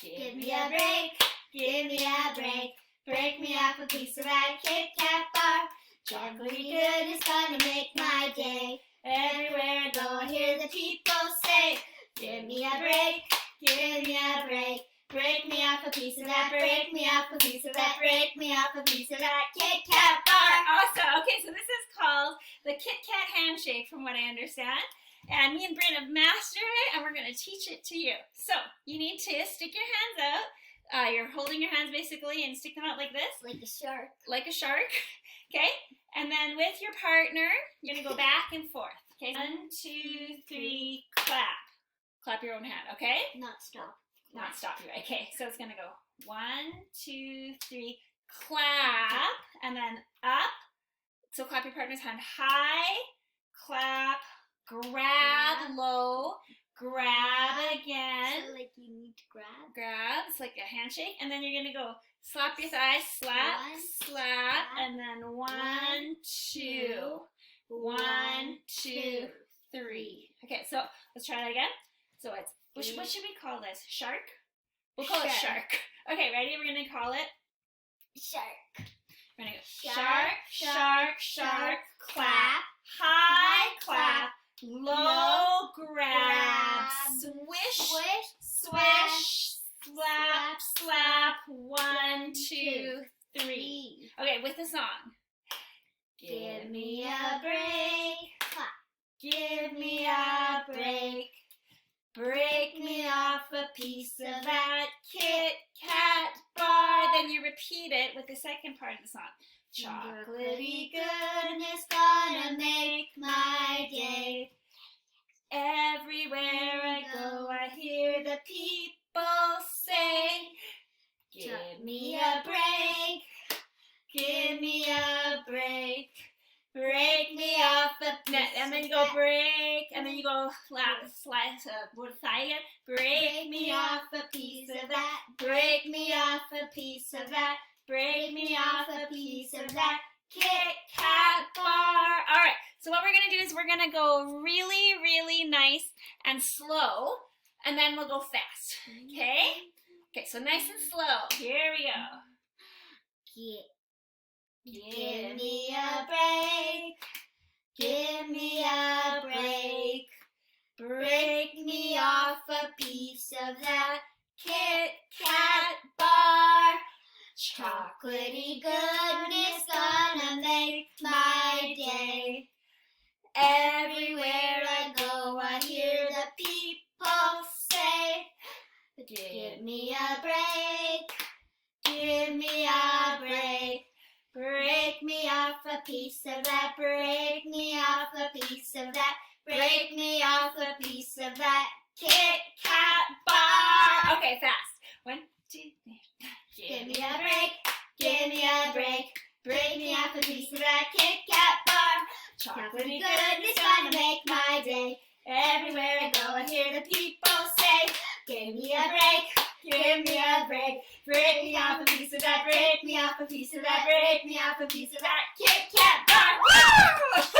Give me a break, give me a break. Break me off a piece of that Kit Kat bar. Chocolatey good is gonna make my day. Everywhere I go, I hear the people say, give me a break, give me a break. Break me off a piece of that, break me off a piece of that, break me off a piece of that Kit Kat bar. Awesome. Okay, so this is called the Kit Kat Handshake, from what I understand. And me and Bryn have mastered it, and we're going to teach it to you. So, you need to stick your hands out. You're holding your hands basically and stick them out like this. Like a shark. Like a shark. Okay? And then with your partner, you're going to go back and forth. Okay? 1, 2, 3, clap. Clap your own hand, okay? Not stop. Not stop you. Okay, so it's going to go 1, 2, 3, clap, and then up. So clap your partner's hand high, clap, grab, low, grab again. So like you need to grab. Grab, it's like a handshake, and then you're going to go slap your thighs, slap, slap, and then 1, 2, 1, 2, 3. Okay, so let's try that again. So it's, what should we call this? Shark? We'll call it shark. Okay, ready? We're going to call it Shark. we're going to go shark, shark, shark, clap, high, clap, low, grab, swish, swish, slap, slap, 1, 2, 3. Okay, with the song. Give me a break. Give me a break. Break me off a piece of that Kit Kat bar. Then you repeat it with the second part of the song. Chocolatey goodness gonna make my day. Everywhere I go, I hear the people say, give me a break. Give me a break. Break me off a piece. And then you go break, and then you go slice with thigh again. Break me off a piece of that. Break me off a piece of that. Break me off a piece of that Kit Kat bar. All right, so what we're going to do is we're going to go really, really nice and slow, and then we'll go fast, okay? Okay, so nice and slow. Here we go. Give me a break, give me a break, break me off a piece of that Kit Kat bar. Chocolatey goodness gonna make my day. Everywhere I go, I hear the people say, give me a break, give me a break. Break me off a piece of that, break me off a piece of that, break me off a piece of that Kit Kat bar. Okay, fast. 1, 2, 3. Give me a break, give me a break, break me off a piece of that Kit Kat bar. Chocolatey goodness gonna make my day. Everywhere I go, I hear the people say, give me a break, give me a break. Break me off a piece of that, break me off a piece of that, break me off a piece of that Kit Kat bar. Woo!